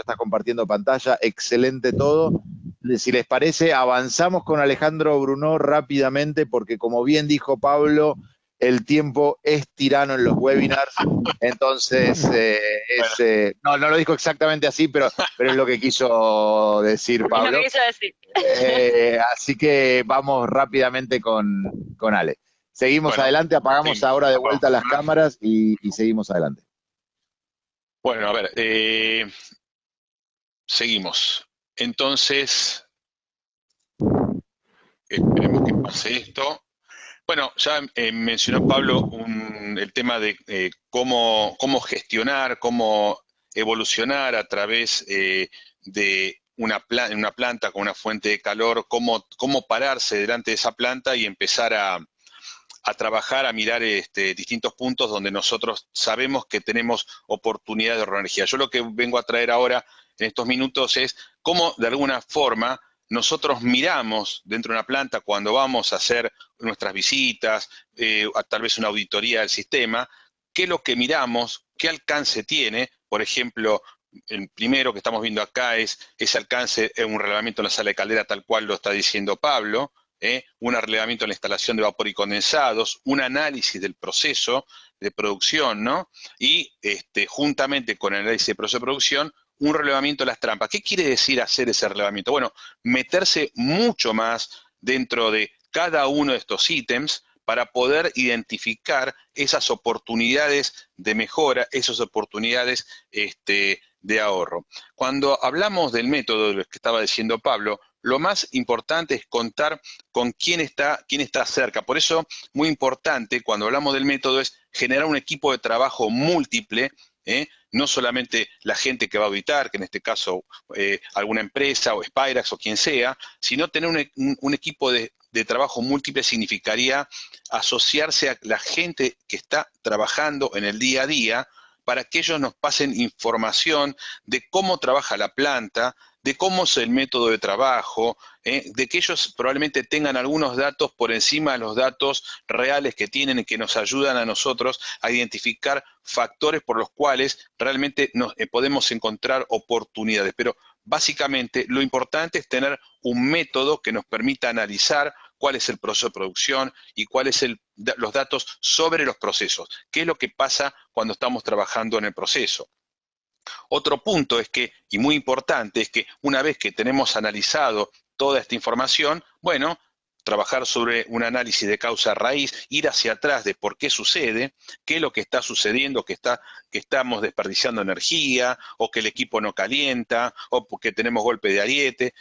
estás compartiendo pantalla, excelente todo. Si les parece, avanzamos con Alejandro Brunó rápidamente, porque como bien dijo Pablo, el tiempo es tirano en los webinars. Entonces, Bueno, no lo dijo exactamente así, pero es lo que quiso decir Es lo que Pablo. quiso decir. Así que vamos rápidamente con Ale. Seguimos bueno, adelante, apagamos seguimos. ahora de Apagamos vuelta las cámara. cámaras y seguimos adelante. Bueno, a ver, seguimos. Entonces, esperemos que pase esto. Bueno, ya mencionó Pablo el tema de cómo gestionar, cómo evolucionar a través de una planta con una fuente de calor, cómo pararse delante de esa planta y empezar a trabajar, a mirar distintos puntos donde nosotros sabemos que tenemos oportunidades de ahorrar energía. Yo lo que vengo a traer ahora en estos minutos es cómo de alguna forma nosotros miramos dentro de una planta cuando vamos a hacer nuestras visitas, tal vez una auditoría del sistema, qué es lo que miramos, qué alcance tiene. Por ejemplo, el primero que estamos viendo acá es ese alcance en un relevamiento en la sala de caldera, tal cual lo está diciendo Pablo, un relevamiento en la instalación de vapor y condensados, un análisis del proceso de producción, ¿no? Y juntamente con el análisis de proceso de producción, un relevamiento de las trampas. ¿Qué quiere decir hacer ese relevamiento? Bueno, meterse mucho más dentro de cada uno de estos ítems para poder identificar esas oportunidades de mejora, esas oportunidades de ahorro. Cuando hablamos del método, de lo que estaba diciendo Pablo, lo más importante es contar con quién está cerca. Por eso, muy importante, cuando hablamos del método, es generar un equipo de trabajo múltiple, no solamente la gente que va a auditar, que en este caso alguna empresa o Spirax o quien sea, sino tener un equipo de trabajo múltiple significaría asociarse a la gente que está trabajando en el día a día para que ellos nos pasen información de cómo trabaja la planta, de cómo es el método de trabajo, de que ellos probablemente tengan algunos datos por encima de los datos reales que tienen y que nos ayudan a nosotros a identificar factores por los cuales realmente podemos encontrar oportunidades. Pero básicamente lo importante es tener un método que nos permita analizar cuál es el proceso de producción y cuáles los datos sobre los procesos. ¿Qué es lo que pasa cuando estamos trabajando en el proceso? Otro punto es que, y muy importante, es que una vez que tenemos analizado toda esta información, bueno, trabajar sobre un análisis de causa raíz, ir hacia atrás de por qué sucede, qué es lo que está sucediendo, que estamos desperdiciando energía, o que el equipo no calienta, o porque tenemos golpe de ariete,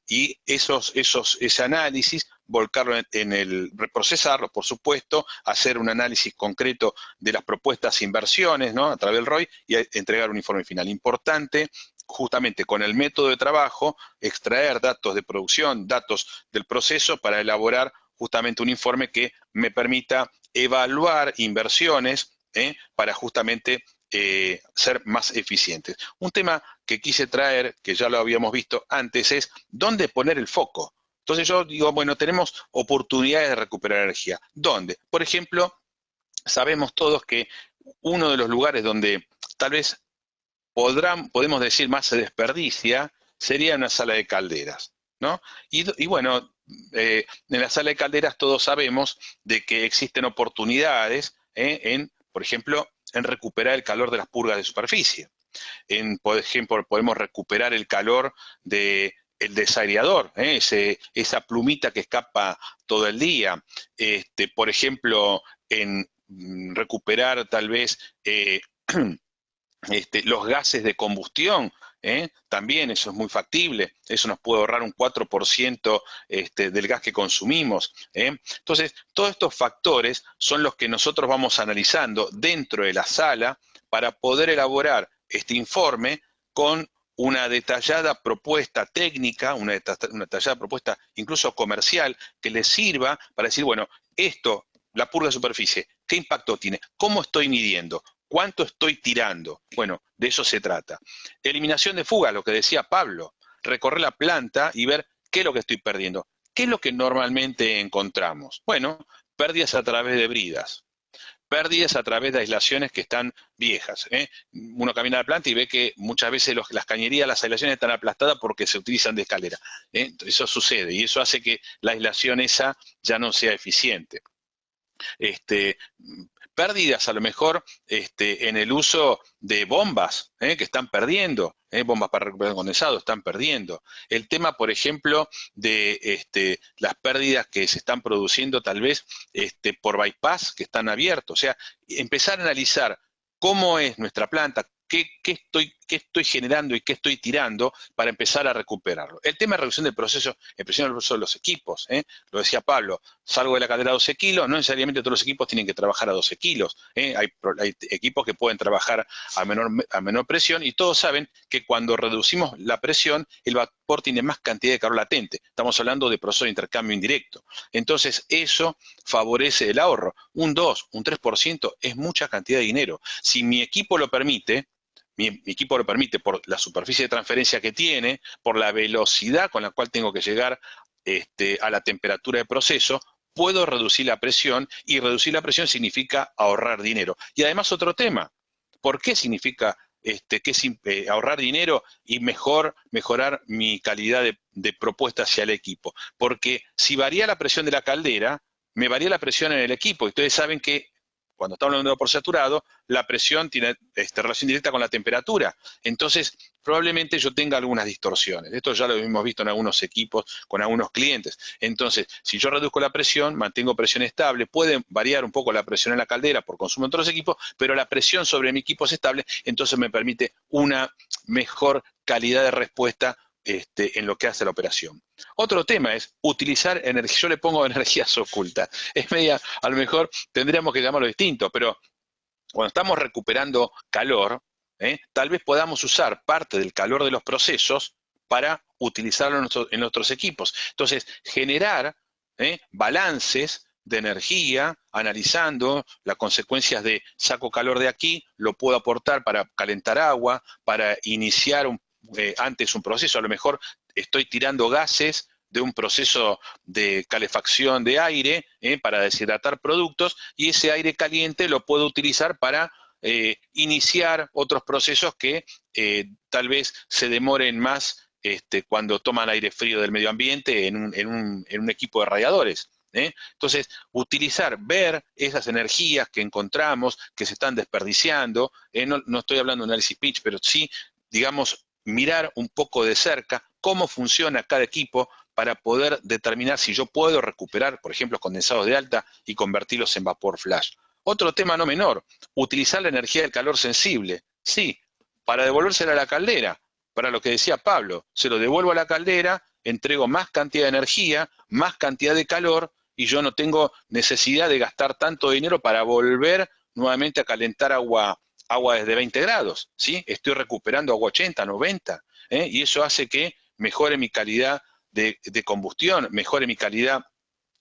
y ese análisis volcarlo reprocesarlo, por supuesto, hacer un análisis concreto de las propuestas e inversiones, ¿no? A través del ROI y entregar un informe final. Importante, justamente con el método de trabajo, extraer datos de producción, datos del proceso para elaborar justamente un informe que me permita evaluar inversiones para justamente ser más eficientes. Un tema que quise traer, que ya lo habíamos visto antes, es dónde poner el foco. Entonces yo digo, bueno, tenemos oportunidades de recuperar energía. ¿Dónde? Por ejemplo, sabemos todos que uno de los lugares donde tal vez podemos decir más se desperdicia sería una sala de calderas, ¿no? Y bueno, en la sala de calderas todos sabemos de que existen oportunidades por ejemplo, en recuperar el calor de las purgas de superficie. Por ejemplo, podemos recuperar el calor del desaireador, esa plumita que escapa todo el día. Por ejemplo, en recuperar tal vez los gases de combustión, también eso es muy factible, eso nos puede ahorrar un 4% del gas que consumimos. Entonces, todos estos factores son los que nosotros vamos analizando dentro de la sala para poder elaborar este informe con una detallada propuesta técnica, una detallada propuesta incluso comercial, que les sirva para decir, bueno, esto, la purga de superficie, ¿qué impacto tiene? ¿Cómo estoy midiendo? ¿Cuánto estoy tirando? Bueno, de eso se trata. Eliminación de fugas, lo que decía Pablo, recorrer la planta y ver qué es lo que estoy perdiendo. ¿Qué es lo que normalmente encontramos? Bueno, pérdidas a través de bridas, Pérdidas a través de aislaciones que están viejas. Uno camina a la planta y ve que muchas veces las cañerías, las aislaciones están aplastadas porque se utilizan de escalera. Eso sucede y eso hace que la aislación esa ya no sea eficiente. Pérdidas a lo mejor en el uso de bombas, que están perdiendo, bombas para recuperar condensado, están perdiendo. El tema, por ejemplo, de las pérdidas que se están produciendo tal vez por bypass que están abiertos. O sea, empezar a analizar cómo es nuestra planta, qué estoy generando y qué estoy tirando para empezar a recuperarlo. El tema de reducción del proceso, en presión de los equipos, lo decía Pablo, salgo de la caldera a 12 kilos, no necesariamente todos los equipos tienen que trabajar a 12 kilos, hay equipos que pueden trabajar a menor presión y todos saben que cuando reducimos la presión, el vapor tiene más cantidad de calor latente. Estamos hablando de proceso de intercambio indirecto. Entonces, eso favorece el ahorro. Un 2, un 3% es mucha cantidad de dinero. Si mi equipo lo permite, mi equipo lo permite por la superficie de transferencia que tiene, por la velocidad con la cual tengo que llegar a la temperatura de proceso, puedo reducir la presión, y reducir la presión significa ahorrar dinero. Y además otro tema, ¿por qué significa ahorrar dinero y mejorar mi calidad de propuesta hacia el equipo? Porque si varía la presión de la caldera, me varía la presión en el equipo. Y ustedes saben que cuando estamos hablando de vapor saturado, la presión tiene relación directa con la temperatura. Entonces, probablemente yo tenga algunas distorsiones. Esto ya lo hemos visto en algunos equipos, con algunos clientes. Entonces, si yo reduzco la presión, mantengo presión estable, puede variar un poco la presión en la caldera por consumo en otros equipos, pero la presión sobre mi equipo es estable, entonces me permite una mejor calidad de respuesta en lo que hace la operación. Otro tema es utilizar energía. Yo le pongo energías ocultas. Es media, a lo mejor tendríamos que llamarlo distinto, pero cuando estamos recuperando calor, tal vez podamos usar parte del calor de los procesos para utilizarlo en nuestros equipos. Entonces, generar balances de energía, analizando las consecuencias de saco calor de aquí, lo puedo aportar para calentar agua, para iniciar antes un proceso. A lo mejor estoy tirando gases de un proceso de calefacción de aire para deshidratar productos, y ese aire caliente lo puedo utilizar para iniciar otros procesos que tal vez se demoren más cuando toman aire frío del medio ambiente en un equipo de radiadores. Entonces, ver esas energías que encontramos, que se están desperdiciando, no estoy hablando de análisis pitch, pero sí, digamos, mirar un poco de cerca cómo funciona cada equipo para poder determinar si yo puedo recuperar, por ejemplo, condensados de alta y convertirlos en vapor flash. Otro tema no menor, utilizar la energía del calor sensible. Sí, para devolvérsela a la caldera, para lo que decía Pablo, se lo devuelvo a la caldera, entrego más cantidad de energía, más cantidad de calor, y yo no tengo necesidad de gastar tanto dinero para volver nuevamente a calentar agua desde 20 grados, ¿sí? Estoy recuperando agua 80, 90, y eso hace que mejore mi calidad de combustión, mejore mi calidad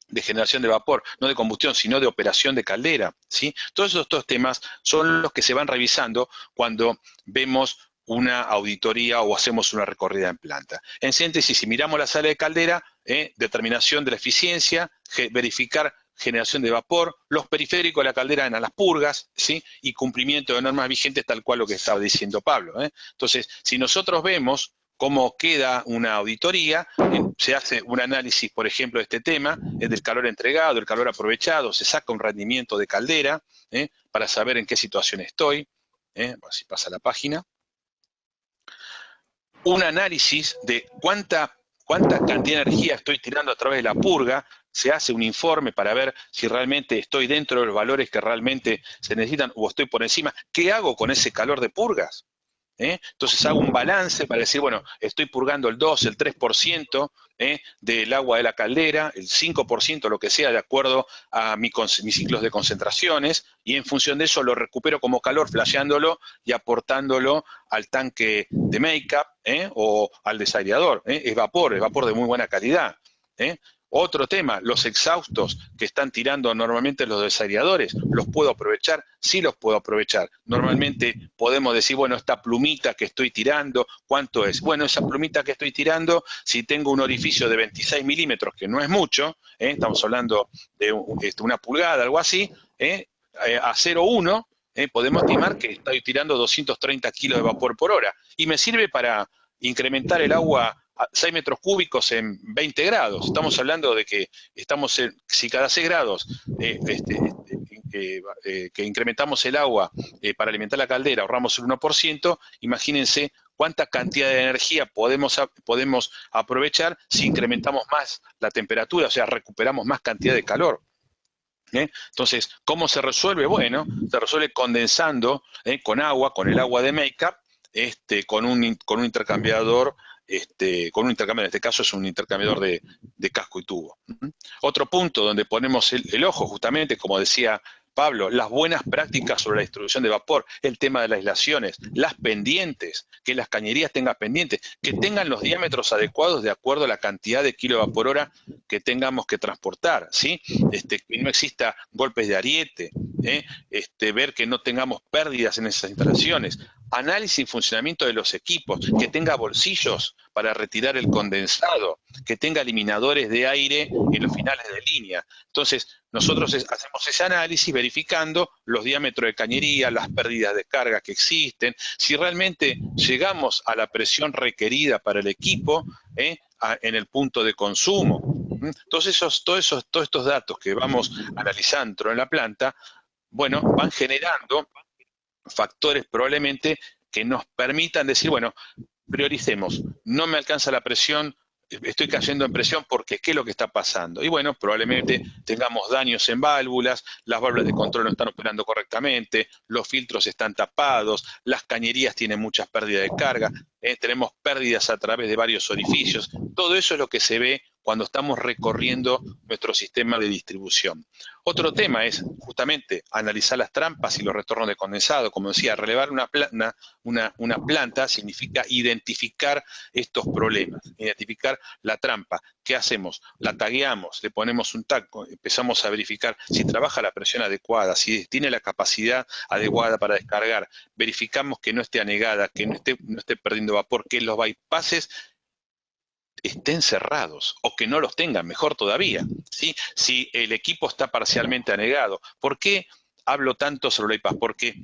de generación de vapor, no de combustión, sino de operación de caldera, ¿sí? Todos estos temas son los que se van revisando cuando vemos una auditoría o hacemos una recorrida en planta. En síntesis, si miramos la sala de caldera, determinación de la eficiencia, verificar generación de vapor, los periféricos de la caldera en las purgas, ¿sí? Y cumplimiento de normas vigentes, tal cual lo que estaba diciendo Pablo. Entonces, si nosotros vemos cómo queda una auditoría, se hace un análisis, por ejemplo, de este tema, del calor entregado, el calor aprovechado, se saca un rendimiento de caldera, para saber en qué situación estoy, si pasa la página. Un análisis de cuánta cantidad de energía estoy tirando a través de la purga, se hace un informe para ver si realmente estoy dentro de los valores que realmente se necesitan o estoy por encima. ¿Qué hago con ese calor de purgas? Entonces hago un balance para decir, bueno, estoy purgando el 2, el 3% del agua de la caldera, el 5%, lo que sea, de acuerdo a mis ciclos de concentraciones, y en función de eso lo recupero como calor, flasheándolo y aportándolo al tanque de make-up o al desaireador. Es vapor de muy buena calidad. Otro tema, los exhaustos que están tirando normalmente los desaireadores, ¿los puedo aprovechar? Sí los puedo aprovechar. Normalmente podemos decir, bueno, esta plumita que estoy tirando, ¿cuánto es? Bueno, esa plumita que estoy tirando, si tengo un orificio de 26 milímetros, que no es mucho, estamos hablando de una pulgada, algo así, a 0,1, podemos estimar que estoy tirando 230 kilos de vapor por hora. Y me sirve para incrementar el agua a 6 metros cúbicos en 20 grados. Estamos hablando de que si cada 6 grados que incrementamos el agua para alimentar la caldera, ahorramos el 1%, imagínense cuánta cantidad de energía podemos aprovechar si incrementamos más la temperatura, o sea, recuperamos más cantidad de calor. Entonces, ¿cómo se resuelve? Bueno, se resuelve condensando con agua, con el agua de make-up, con un intercambiador, en este caso es un intercambiador de casco y tubo. Otro punto donde ponemos el ojo, justamente, como decía Pablo, las buenas prácticas sobre la distribución de vapor, el tema de las aislaciones, las pendientes, que las cañerías tengan pendientes, que tengan los diámetros adecuados de acuerdo a la cantidad de kilo vapor hora que tengamos que transportar, ¿sí? Que no exista golpes de ariete, ver que no tengamos pérdidas en esas instalaciones, análisis y funcionamiento de los equipos, que tenga bolsillos para retirar el condensado, que tenga eliminadores de aire en los finales de línea. Entonces, nosotros hacemos ese análisis verificando los diámetros de cañería, las pérdidas de carga que existen, si realmente llegamos a la presión requerida para el equipo en el punto de consumo. Entonces, todos estos datos que vamos analizando en la planta, bueno, van generando factores probablemente que nos permitan decir, bueno, prioricemos, no me alcanza la presión, estoy cayendo en presión porque ¿qué es lo que está pasando? Y bueno, probablemente tengamos daños en válvulas, las válvulas de control no están operando correctamente, los filtros están tapados, las cañerías tienen muchas pérdidas de carga, tenemos pérdidas a través de varios orificios. Todo eso es lo que se ve cuando estamos recorriendo nuestro sistema de distribución. Otro tema es justamente analizar las trampas y los retornos de condensado. Como decía, relevar una planta significa identificar estos problemas, identificar la trampa. ¿Qué hacemos? La tagueamos, le ponemos un tag, empezamos a verificar si trabaja la presión adecuada, si tiene la capacidad adecuada para descargar, verificamos que no esté anegada, que no esté perdiendo vapor, que los bypasses estén cerrados o que no los tengan, mejor todavía, ¿sí? Si el equipo está parcialmente anegado. ¿Por qué hablo tanto sobre el bypass? Porque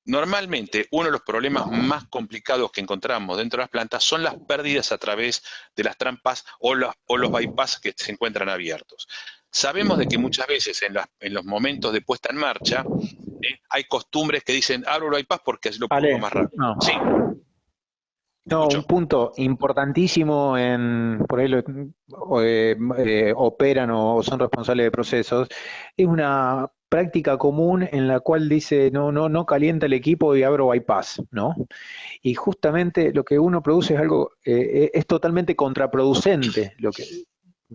normalmente uno de los problemas más complicados que encontramos dentro de las plantas son las pérdidas a través de las trampas o los bypass que se encuentran abiertos. Sabemos de que muchas veces en los momentos de puesta en marcha hay costumbres que dicen abro el bypass porque así lo pongo más rápido. No. ¿Sí? No, un punto importantísimo por ahí operan o son responsables de procesos, es una práctica común en la cual dice no calienta el equipo y abro bypass, ¿no? Y justamente lo que uno produce es algo, es totalmente contraproducente,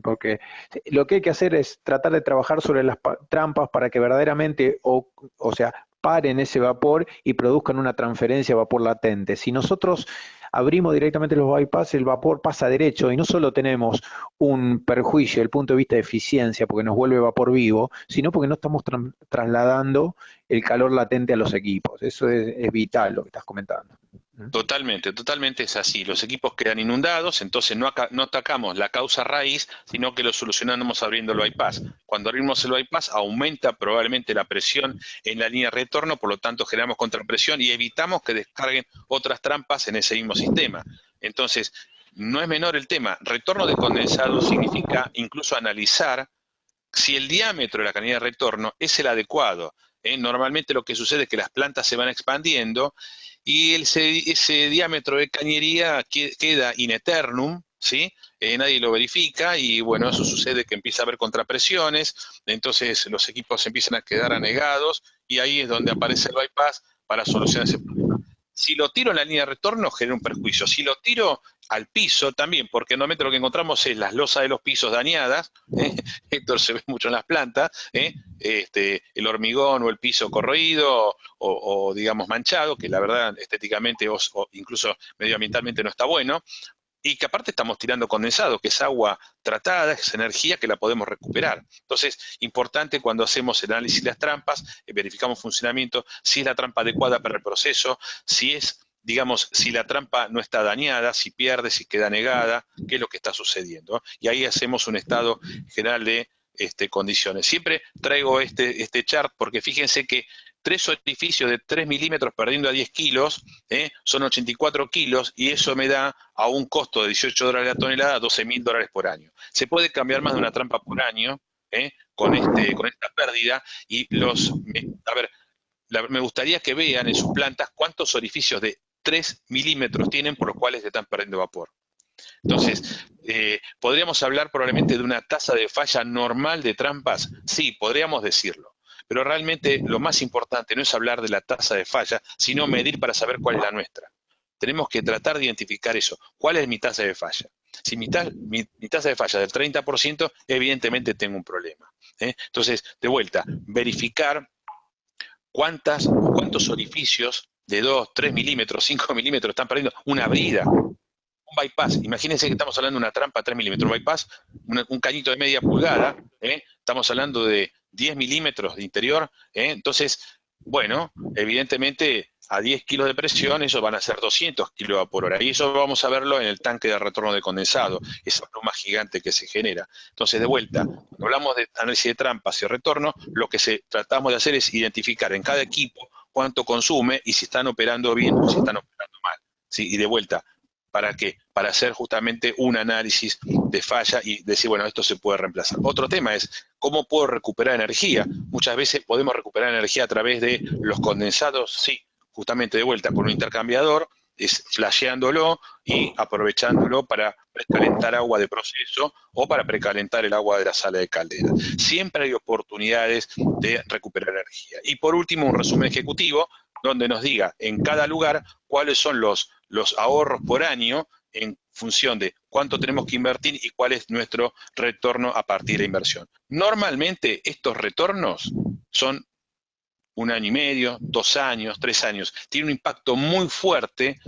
porque lo que hay que hacer es tratar de trabajar sobre las trampas para que verdaderamente, o sea, paren ese vapor y produzcan una transferencia de vapor latente. Si nosotros abrimos directamente los bypass, el vapor pasa derecho y no solo tenemos un perjuicio desde el punto de vista de eficiencia porque nos vuelve vapor vivo, sino porque no estamos trasladando el calor latente a los equipos. Eso es vital lo que estás comentando. Totalmente, totalmente es así. Los equipos quedan inundados, entonces no atacamos la causa raíz, sino que lo solucionamos abriendo el bypass. Cuando abrimos el bypass aumenta probablemente la presión en la línea de retorno, por lo tanto generamos contrapresión y evitamos que descarguen otras trampas en ese mismo sistema. Entonces, no es menor el tema. Retorno de condensado significa incluso analizar si el diámetro de la canilla de retorno es el adecuado. Normalmente lo que sucede es que las plantas se van expandiendo y ese diámetro de cañería queda in eternum, ¿sí? Nadie lo verifica y bueno, eso sucede que empieza a haber contrapresiones, entonces los equipos empiezan a quedar anegados y ahí es donde aparece el bypass para solucionar ese problema. Si lo tiro en la línea de retorno genera un perjuicio, si lo tiro al piso también, porque normalmente lo que encontramos es las losas de los pisos dañadas, esto se ve mucho en las plantas, el hormigón o el piso corroído o digamos manchado, que la verdad estéticamente o incluso medioambientalmente no está bueno, y que aparte estamos tirando condensado, que es agua tratada, es energía que la podemos recuperar. Entonces, importante cuando hacemos el análisis de las trampas, verificamos funcionamiento, si es la trampa adecuada para el proceso, si es, digamos, si la trampa no está dañada, si pierde, si queda negada, qué es lo que está sucediendo. Y ahí hacemos un estado general de condiciones. Siempre traigo este chart porque fíjense que 3 orificios de 3 milímetros perdiendo a 10 kilos, son 84 kilos, y eso me da a un costo de $18 la tonelada, $12.000 por año. Se puede cambiar más de una trampa por año con esta pérdida, y me gustaría que vean en sus plantas cuántos orificios de 3 milímetros tienen por los cuales se están perdiendo vapor. Entonces, ¿podríamos hablar probablemente de una tasa de falla normal de trampas? Sí, podríamos decirlo. Pero realmente lo más importante no es hablar de la tasa de falla, sino medir para saber cuál es la nuestra. Tenemos que tratar de identificar eso. ¿Cuál es mi tasa de falla? Si mi tasa de falla es del 30%, evidentemente tengo un problema. Entonces, de vuelta, verificar cuántos orificios de 2, 3 milímetros, 5 milímetros están perdiendo. Una brida, un bypass. Imagínense que estamos hablando de una trampa 3 milímetros, un bypass, un cañito de media pulgada, estamos hablando de 10 milímetros de interior, entonces, bueno, evidentemente a 10 kilos de presión, eso van a ser 200 kilos por hora, y eso vamos a verlo en el tanque de retorno de condensado, esa pluma gigante que se genera. Entonces, de vuelta, cuando hablamos de análisis de trampas y retorno, lo que tratamos de hacer es identificar en cada equipo cuánto consume y si están operando bien o si están operando mal. ¿Sí? Y de vuelta, ¿para qué? Para hacer justamente un análisis de falla y decir, bueno, esto se puede reemplazar. Otro tema es, ¿cómo puedo recuperar energía? Muchas veces podemos recuperar energía a través de los condensados, sí, justamente de vuelta con un intercambiador, es flasheándolo y aprovechándolo para precalentar agua de proceso o para precalentar el agua de la sala de caldera. Siempre hay oportunidades de recuperar energía. Y por último, un resumen ejecutivo donde nos diga en cada lugar cuáles son los ahorros por año en función de cuánto tenemos que invertir y cuál es nuestro retorno a partir de la inversión. Normalmente estos retornos son 1 año y medio, 2 años, 3 años. Tiene un impacto muy fuerte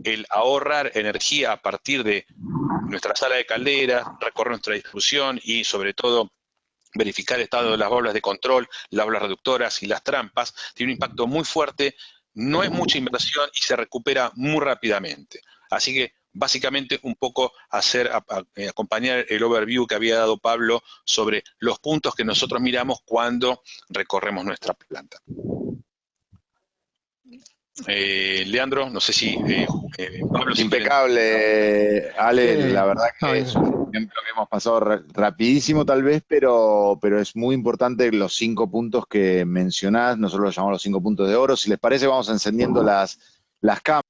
el ahorrar energía a partir de nuestra sala de caldera, recorrer nuestra distribución y sobre todo verificar el estado de las válvulas de control, las válvulas reductoras y las trampas. Tiene un impacto muy fuerte, no es mucha inversión y se recupera muy rápidamente. Así que básicamente un poco acompañar el overview que había dado Pablo sobre los puntos que nosotros miramos cuando recorremos nuestra planta. Leandro, no sé si Pablo... Impecable, Ale, la verdad que es un ejemplo que hemos pasado rapidísimo tal vez, pero es muy importante los 5 puntos que mencionás, nosotros los llamamos los 5 puntos de oro. Si les parece, vamos encendiendo las cámaras.